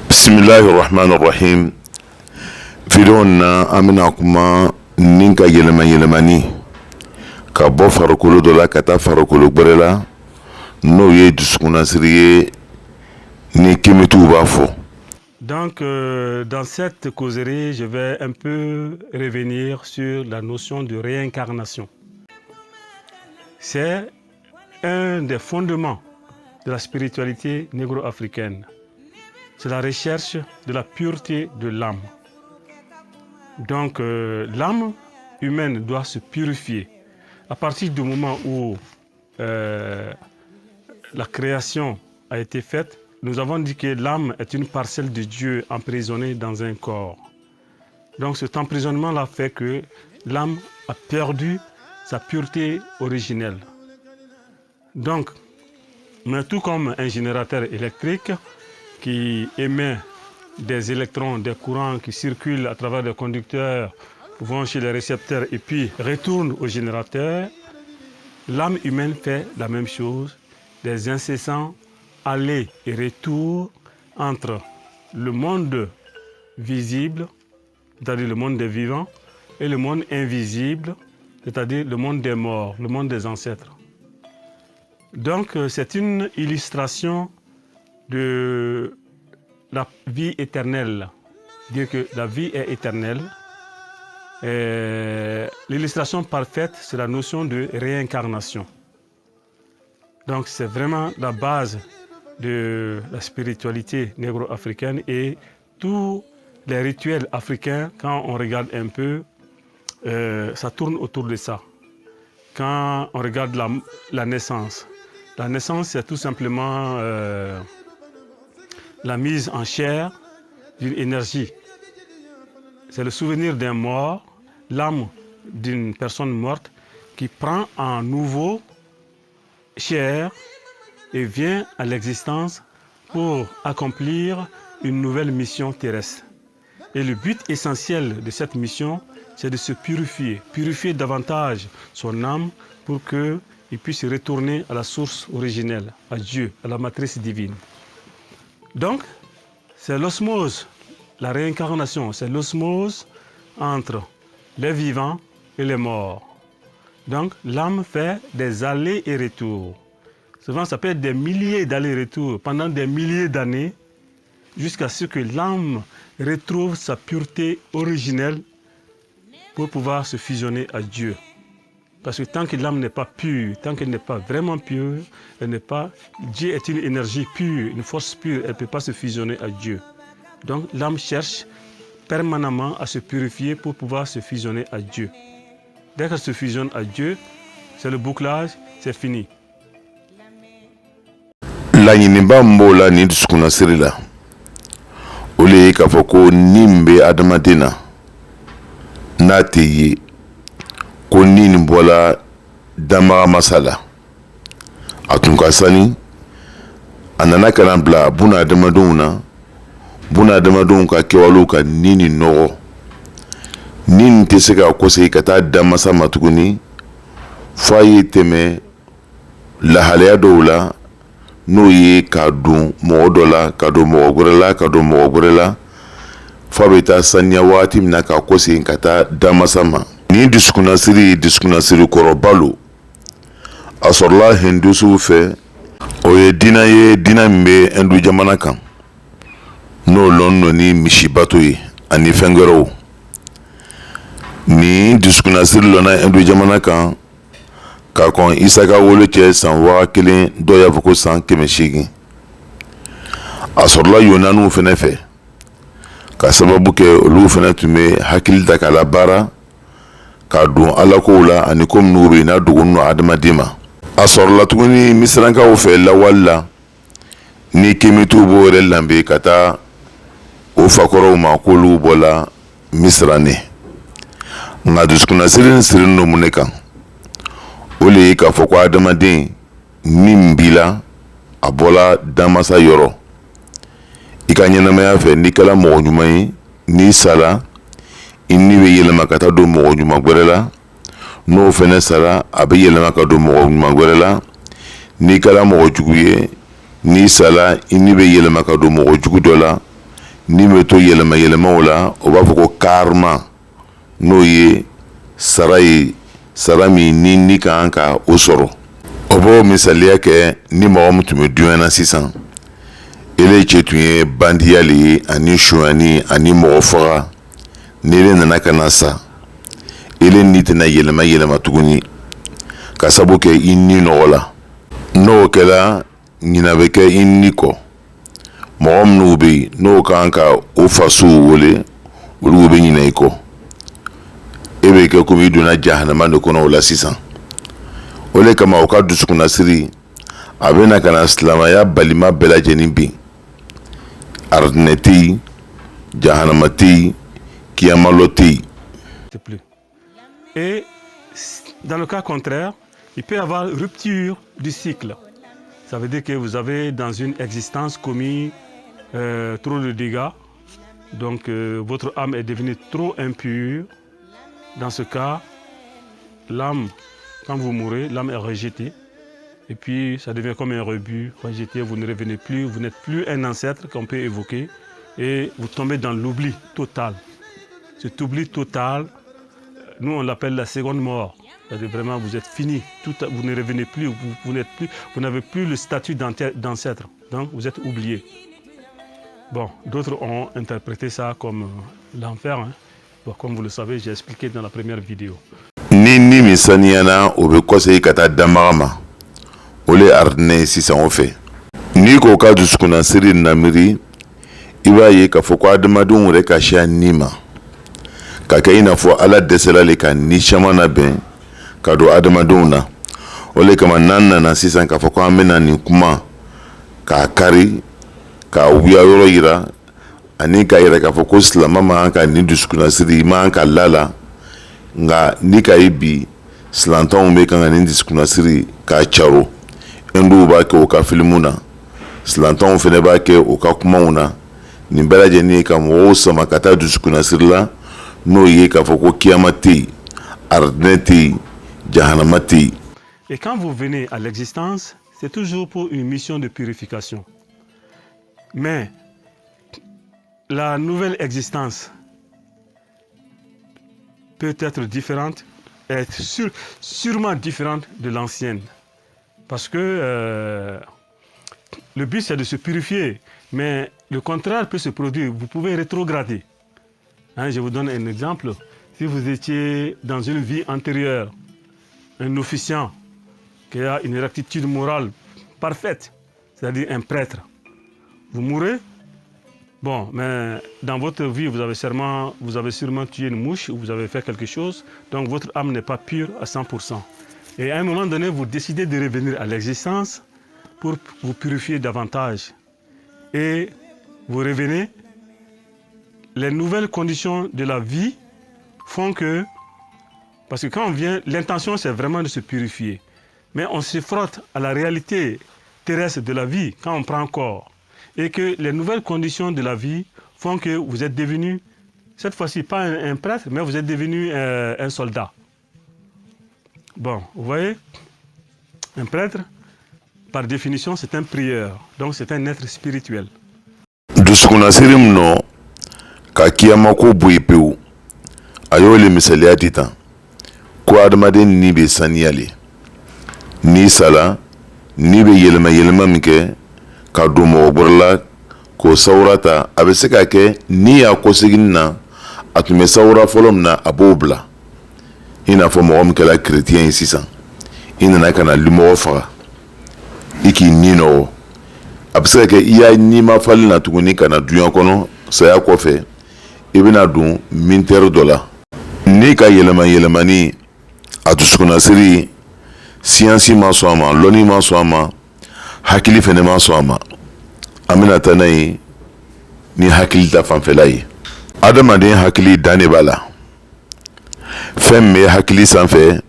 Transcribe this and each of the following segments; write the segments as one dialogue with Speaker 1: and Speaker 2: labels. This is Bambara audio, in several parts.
Speaker 1: Bismillahirrahmanirrahim. Video na amina kuma ninka yelemani ka bɔ farikolo dɔ la ka taa farikolo gbɛrɛ la n'o ye dusukunnasiri ye ni kimitiw b'a fɔ.
Speaker 2: Donc, dans cette causerie, je vais un peu revenir sur la notion de réincarnation. C'est un des fondements de la spiritualité négro-africaine. C'est la recherche de la pureté de l'âme. Donc, l'âme humaine doit se purifier. À partir du moment où la création a été faite, nous avons dit que l'âme est une parcelle de Dieu emprisonnée dans un corps. Donc cet emprisonnement-là fait que l'âme a perdu sa pureté originelle. Donc, mais tout comme un générateur électrique qui émet des électrons, des courants qui circulent à travers des conducteurs, vont chez les récepteurs et puis retournent au générateur, l'âme humaine fait la même chose, des incessants aller et retour entre le monde visible, c'est-à-dire le monde des vivants, et le monde invisible, c'est-à-dire le monde des morts, le monde des ancêtres. Donc c'est une illustration de la vie éternelle, dire que la vie est éternelle. L'illustration parfaite, c'est la notion de réincarnation. Donc c'est vraiment la base de la spiritualité négro-africaine et tous les rituels africains, quand on regarde un peu, ça tourne autour de ça. Quand on regarde la naissance, c'est tout simplement la mise en chair d'une énergie. C'est le souvenir d'un mort, l'âme d'une personne morte qui prend en nouveau chair et vient à l'existence pour accomplir une nouvelle mission terrestre. Et le but essentiel de cette mission, c'est de se purifier, purifier davantage son âme pour qu'il puisse retourner à la source originelle, à Dieu, à la matrice divine. Donc, c'est l'osmose, la réincarnation, c'est l'osmose entre les vivants et les morts. Donc, l'âme fait des allers et retours. Souvent, ça peut être des milliers d'allers-retours pendant des milliers d'années jusqu'à ce que l'âme retrouve sa pureté originelle pour pouvoir se fusionner à Dieu. Parce que tant que l'âme n'est pas pure, tant qu'elle n'est pas vraiment pure, Dieu est une énergie pure, une force pure, elle ne peut pas se fusionner à Dieu. Donc l'âme cherche permanemment à se purifier pour pouvoir se fusionner à Dieu. Dès qu'elle se fusionne à Dieu, c'est le bouclage, c'est fini.
Speaker 1: Laɲiniba min b'o la nin dusukunnasiri la o le ye k'a fɔ ko ni min bɛ adamaden na n'a tɛ ye ko ni nin bɔla damaga masa la a tun ka sani a nana ka na bila buna adamadenw na buna adamadenw ka kɛwalew ka ni nin nɔgɔ ni nin tɛ se ka kɔsegi ka taa da masa ma tuguni f'a ye tɛmɛ lahalaya dɔw la n'o ye ka don mɔgɔ dɔ la ka don mɔgɔ wɛrɛ la ka don mɔgɔ wɛrɛ la f'a bɛ taa saniya waati min na ka kɔsegi ka taa da masa ma. Ni dusukunnasiri dusukunnasiri kɔrɔba lo a sɔrɔla hindusiw fɛ o ye diinɛ ye diinɛ min bɛ hindu jamana kan n'o lɔn don ni misibato ye ani fɛn wɛrɛw. Ni dusukunnasiri lɔnna hindu jamana kan ka kɔn Isaka wolo cɛ san 1000 dɔw y'a fɔ ko san 800. a sɔrɔla yonaniw fɛnɛ fɛ ka sababu kɛ olu fɛnɛ tun bɛ hakili ta k'a labaara ka don alakow la ani ko minnu bɛ n'a dogolen don adamaden ma. a sɔrɔla tuguni misirankaw fɛ lawali la ni kimitiw b'o yɛrɛ lanbe ka taa o fakɔrɔw ma k'olu bɔla misirane nka dusukunnasiri nin sirilen don mun de kan o le ye k'a fɔ ko adamaden min b'i la a bɔla damasa yɔrɔ i ka ɲɛnamaya fɛ n'i kɛra mɔgɔ ɲuman ye n'i sara i ni bɛ yɛlɛma ka taa don mɔgɔ ɲuman wɛrɛ la n'o fɛnɛ sara a bɛ yɛlɛma ka don mɔgɔ ɲuman wɛrɛ la n'i kɛra mɔgɔ jugu ye n'i sara i ni bɛ yɛlɛma ka don mɔgɔ jugu dɔ la ni bɛ to yɛlɛma yɛlɛmaw la o b'a fɔ ko karma n'o ye sara ye sara min ni ka kan ka o sɔrɔ o b'o misaliya kɛ ni mɔgɔ min tun bɛ duɲa na sisan ele cɛ tun ye bandiya le ye ani sonyani ani mɔgɔ faga ni ele nana ka na sa ele ni tɛna yɛlɛma yɛlɛma tuguni ka sabu kɛ i ni nɔgɔ la n'o kɛla ɲina bɛ kɛ i ni kɔ mɔgɔ minnu bɛ yen n'o ka kan ka o fasow wele olu bɛ ɲina i kɔ e bɛ kɛ komi i donna jahanama de kɔnɔ o la sisan o de kama o ka dusukunnasiri a bɛ na ka na silamɛya balima bɛɛ lajɛlen bin aridinɛ tɛ yen jahanama tɛ yen kiyamalɔ tɛ yen.
Speaker 2: Et dans le cas contraire, il peut y avoir rupture du cycle. Ça veut dire que vous avez dans une existence commis trop de dégâts, donc votre âme est devenue trop impure. Dans ce cas, l'âme, quand vous mourrez, l'âme est rejetée. Et puis ça devient comme un rebut, rejeté, vous ne revenez plus, vous n'êtes plus un ancêtre qu'on peut évoquer et vous tombez dans l'oubli total. Cet oubli total, nous on l'appelle la seconde mort. C'est-à-dire vraiment vous êtes fini, vous ne revenez plus, vous n'avez plus le statut d'ancêtre, donc vous êtes oublié. Bon, d'autres ont interprété ça comme l'enfer. Hein. Bon, comme vous le savez, j'ai expliqué dans la première vidéo.
Speaker 1: Ni misaniana o be kɔsɛ ka taa damaga ma o le aridinɛ sisan o fɛ n'i ko ka dusukunnasiri namiri i b'a ye k'a fɔ ko adamadenw yɛrɛ ka siya ni ma ka kɛ i n'a fɔ ala dɛsɛla le ka ni caman labɛn ka don adamadenw na o le kama n'an nana sisan k'a fɔ ko an bɛna nin kuma k'a kari k'a wuya yɔrɔ yira ani k'a yɛrɛ k'a fɔ ko silama ma kan ka ni dusukunnasiri ma kan ka lala nga ni ka ye bi silantanw bɛ kan ka ni dusukunnasiri k'a caro hinduw b'a kɛ o ka filimu na silantanw fɛnɛ b'a kɛ o ka kumaw na nin bɛɛ lajɛlen ye ka mɔgɔw sama ka taa dusukunnasiri la n'o ye k'a fɔ ko kiyama tɛ yen aridinɛ tɛ yen jahanama tɛ yen.
Speaker 2: Et quand vous venez à l'existence, c'est toujours pour une mission de purification. Mais la nouvelle existence peut être différente, être sûrement différente de l'ancienne. Parce que le but c'est de se purifier, mais le contraire peut se produire. Vous pouvez rétrograder. Hein, je vous donne un exemple. Si vous étiez dans une vie antérieure, un officiant qui a une rectitude morale parfaite, c'est-à-dire un prêtre, vous mourrez. Bon, mais dans votre vie, vous avez sûrement tué une mouche ou vous avez fait quelque chose, donc votre âme n'est pas pure à 100%. Et à un moment donné, vous décidez de revenir à l'existence pour vous purifier davantage. Et vous revenez, les nouvelles conditions de la vie font que, parce que quand on vient, l'intention c'est vraiment de se purifier, mais on se frotte à la réalité terrestre de la vie quand on prend corps. Et que les nouvelles conditions de la vie font que vous êtes devenu, cette fois-ci pas un prêtre, mais vous êtes devenu un soldat. Bon, vous voyez, un prêtre, par définition, c'est un prieur, donc c'est un être spirituel.
Speaker 1: Dusukunnasiri mno ka kiyama ko boyi pewu a y'o le misaliya di tan ko adamaden ni bɛ saniya le n'i sala n'i bɛ yɛlɛma yɛlɛma min kɛ ka don mɔgɔ bɔrɔ la k'o sawura ta a bɛ se ka kɛ n'i y'a kɔsegin na a tun bɛ sawura fɔlɔ min na a b'o bila i n'a fɔ mɔgɔ min kɛra keretiyɛn ye sisan i nana ka na limɔgɔ faga i k'i ni nɔgɔ a bɛ se ka kɛ i y'a nima fali na tuguni ka na duɲa kɔnɔ saya kɔfɛ i bɛna don mintɛri dɔ la n'i ka yɛlɛma yɛlɛmani a dusukunnasiri siyansi ma sɔn a ma lɔnni ma sɔn a ma hakili fɛnɛ ma sɔn a ma an bɛna taa n'a ye ni hakili ta fanfɛla ye adamaden hakili dan de b'a la fɛn min bɛ hakili sanfɛ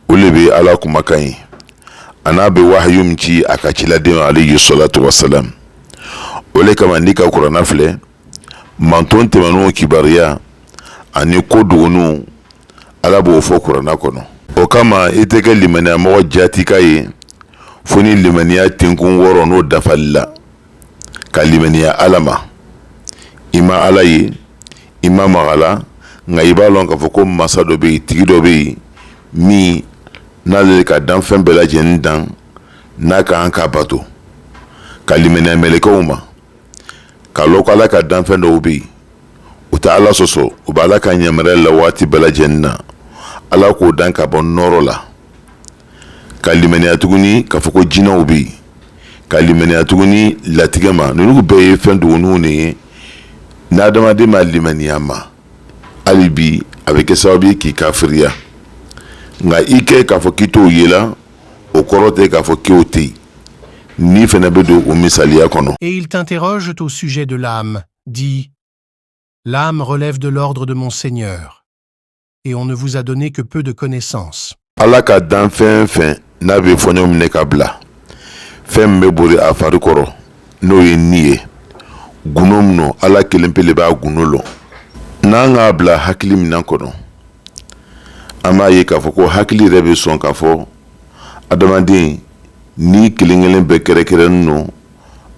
Speaker 1: o le bɛ ala kumakan ye a n'a bɛ wahayu min ci a ka ciladen alayhi salatu wasalam o le kama n'i ka kuranna filɛ manton tɛmɛnenw kibariya ani ko dogoninw ala b'o fɔ kuranna kɔnɔ o kama i tɛ kɛ limaniya jatika ye fo ni limaniya tenkun 6 n'o dafali la ka limaniya ala ma i ima ala ye ima magala nga i b'a lɔn k'a fɔ ko masa dɔ bɛ yen tigi dɔ bɛ yen min n'ale ka danfɛn bɛɛ lajɛlen dan n'a ka kan k'a bato ka limaniya mɛlɛkɛw ma ka lɔn ko ala ka danfɛn dɔw bɛ yen u tɛ ala sɔsɔ u bɛ ala ka yamaruya la waati bɛɛ lajɛlen na ala k'o dan ka bɔ nɔrɔ la ka limaniya tuguni k'a fɔ ko jinɛw bɛ yen ka limaniya tuguni latigɛ ma ninnu bɛɛ ye fɛn dogoninw de ye n'adamaden ma limaniya ma hali bi a bɛ kɛ sababu ye k'i kafiriya nka i kɛ k'a fɔ k'i t'o ye la o kɔrɔ tɛ k'a fɔ k'o tɛ yen ni fɛnɛ bɛ don o misaliya kɔnɔ.
Speaker 3: Et ils t'interrogent au sujet de l'âme, dit « L'âme relève de l'ordre de mon Seigneur, et on ne vous a donné que peu de connaissances. »
Speaker 1: ala ka dan fɛn fɛn n'a bɛ fɔɲɔ minɛ ka bila fɛn min bɛ boli a fari kɔrɔ n'o ye ni ye gundo min no ala kelen pe de b'a gundo lɔn n'an k'a bila hakili minan kɔnɔ an b'a ye k'a fɔ ko hakili yɛrɛ bɛ sɔn k'a fɔ adamaden ni kelen kelen bɛɛ kɛrɛkɛrɛnnen no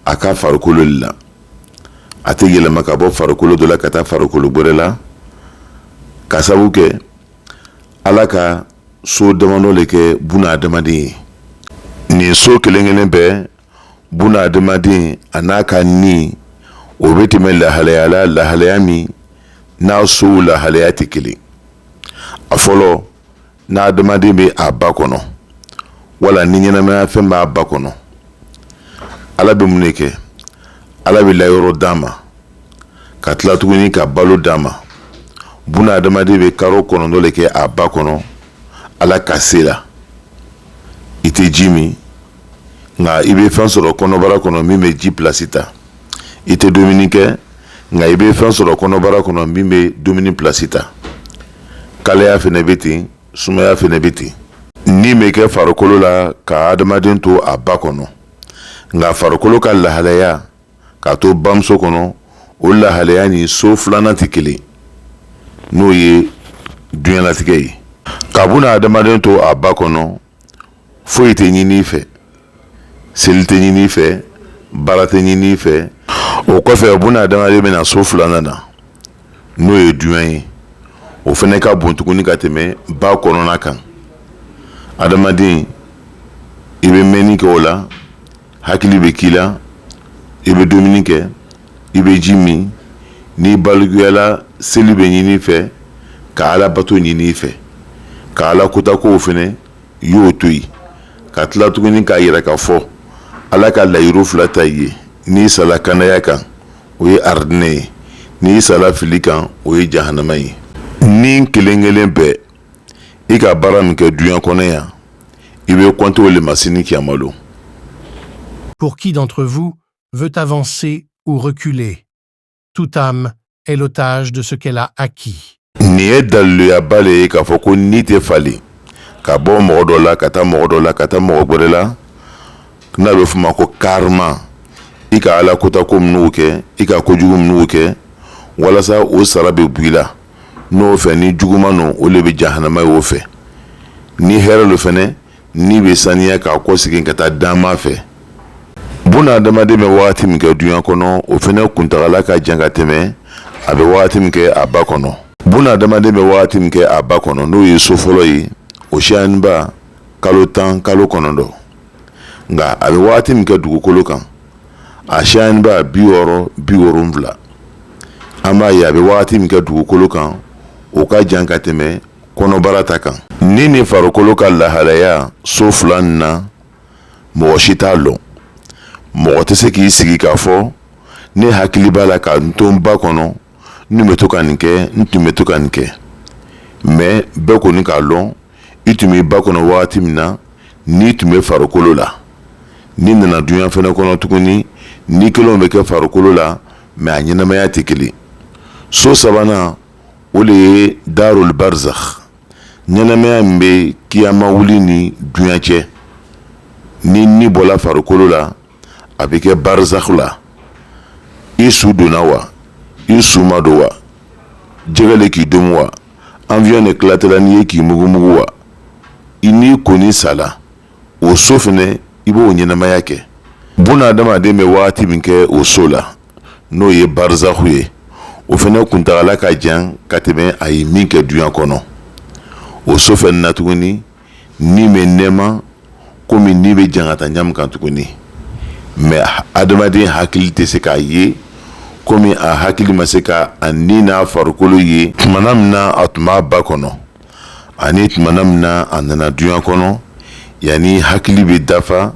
Speaker 1: a ka farikolo de la a tɛ yɛlɛma ka bɔ farikolo dɔ la ka taa farikolo wɛrɛ la ka sabu kɛ ala ka so damadɔ le kɛ buna adamaden ye nin so kelen kelen bɛɛ buna adamaden a n'a ka ni o bɛ tɛmɛ lahalaya la lahalaya min n'a sow lahalaya tɛ kelen a fɔlɔ n'a adamaden bɛ a ba kɔnɔ wala ni ɲɛnamaya fɛn b'a ba kɔnɔ ala bɛ mun de kɛ ala bɛ layɔrɔ d'a ma ka tila tuguni ka balo d'a ma buna adamaden bɛ karo kɔnɔntɔn le kɛ a ba kɔnɔ ala ka se la i tɛ ji min nka i bɛ fɛn sɔrɔ kɔnɔbara kɔnɔ min bɛ ji pilasi ta i tɛ dumuni kɛ nka i bɛ fɛn sɔrɔ kɔnɔbara kɔnɔ min bɛ dumuni pilasi ta kalaya fɛnɛ bɛ ten sumaya fɛnɛ bɛ ten ni bɛ kɛ farikolo la ka adamaden to a ba kɔnɔ nka farikolo ka lahalaya k'a to bamuso kɔnɔ o lahalaya ni so filanan tɛ kelen n'o ye diɲɛlatigɛ ye ka buna adamaden to a ba kɔnɔ foyi tɛ ɲini i fɛ seli tɛ ɲini i fɛ baara tɛ ɲini i fɛ o kɔfɛ buna adamaden bɛna so filanan na n'o ye diɲɛ ye o fɛnɛ ka bon tuguni ka tɛmɛ ba kɔnɔna kan adamaden i bɛ mɛnni kɛ o la hakili bɛ k'i la i bɛ dumuni kɛ i bɛ ji min n'i balikuya seli bɛ ɲini i fɛ ka ala bato ɲini i fɛ ka ala kotakow fɛnɛ y'o to yen ka tila tuguni k'a yɛrɛ ka fɔ ala ka layiru fila ta i ye n'i sala kanaya kan o ye aridinɛ ye n'i sala fili kan o ye jahanama ye ni kelen kelen bɛɛ i ka baara min kɛ duɲa kɔnɔ yan i bɛ kɔnte o le ma sini kiyama don.
Speaker 3: Pour qui d'entre vous veut avancer ou reculer? Toute âme est l'otage de ce qu'elle a acquis.
Speaker 1: Nin ye daliluya le ye k'a fɔ ko ni tɛ falen ka bɔ mɔgɔ dɔ la ka taa mɔgɔ dɔ la ka taa mɔgɔ wɛrɛ la n'a bɛ f'o ma ko karma i ka ala kotako minnu kɛ i ka kojugu minnu kɛ walasa o sara bɛ bɔ i la n'o fɛ ni juguman no o le bɛ jahanama ye o fɛ ni hɛrɛ lo fɛnɛ ni bɛ saniya k'a kɔsegin ka taa dama fɛ buna adamaden bɛ wagati min kɛ duɲa kɔnɔ o fɛnɛ kuntagala ka jan ka tɛmɛ a bɛ wagati min kɛ a ba kɔnɔ buna adamaden bɛ wagati min kɛ a ba kɔnɔ n'o ye so fɔlɔ ye o siyaniba kalo 10 kalo 9 nka a bɛ wagati min kɛ dugukolo kan a siyaniba 60-70 an b'a ye a bɛ wagati min kɛ dugukolo kan o ka jan ka tɛmɛ kɔnɔbara ta kan ni nin farikolo ka lahalaya so fila nin na mɔgɔ si t'a lɔn mɔgɔ tɛ se k'i sigi k'a fɔ ne hakili b'a la ka n to n ba kɔnɔ n tun bɛ to ka nin kɛ n tun bɛ to ka nin kɛ mɛ bɛɛ kɔni k'a lɔn i tun b'i ba kɔnɔ wagati min na n'i tun bɛ farikolo la n'i nana duɲa fɛnɛ kɔnɔ tuguni ni kelenw bɛ kɛ farikolo la mɛ a ɲɛnamaya tɛ kelen so sabanan o de ye darul barzakh ɲɛnamaya min bɛ kiyama wuli ni duɲa cɛ ni bɔla farikolo la a bɛ kɛ barzakh la i su donna wa i su ma don wa jɛgɛ le k'i domu wa avion de tilatɛla n'i ye k'i mugumugu wa i n'i koni sala o so fɛnɛ i b'o ɲɛnamaya kɛ buna adamaden bɛ wagati min kɛ o so la n'o ye barzakh ye o fɛnɛ kuntagala ka jan ka tɛmɛ a ye min kɛ duyan kɔnɔ. O so fɛnɛ na tuguni ni bɛ nɛɛma komi ni bɛ jan ka taa ɲami kan tuguni. Mais adamaden hakili tɛ se k'a ye komi a hakili ma se ka a ni n'a farikolo ye tumana min na a tun b'a ba kɔnɔ ani tumana min na a nana duyan kɔnɔ yanni hakili bɛ dafa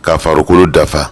Speaker 1: ka farikolo dafa.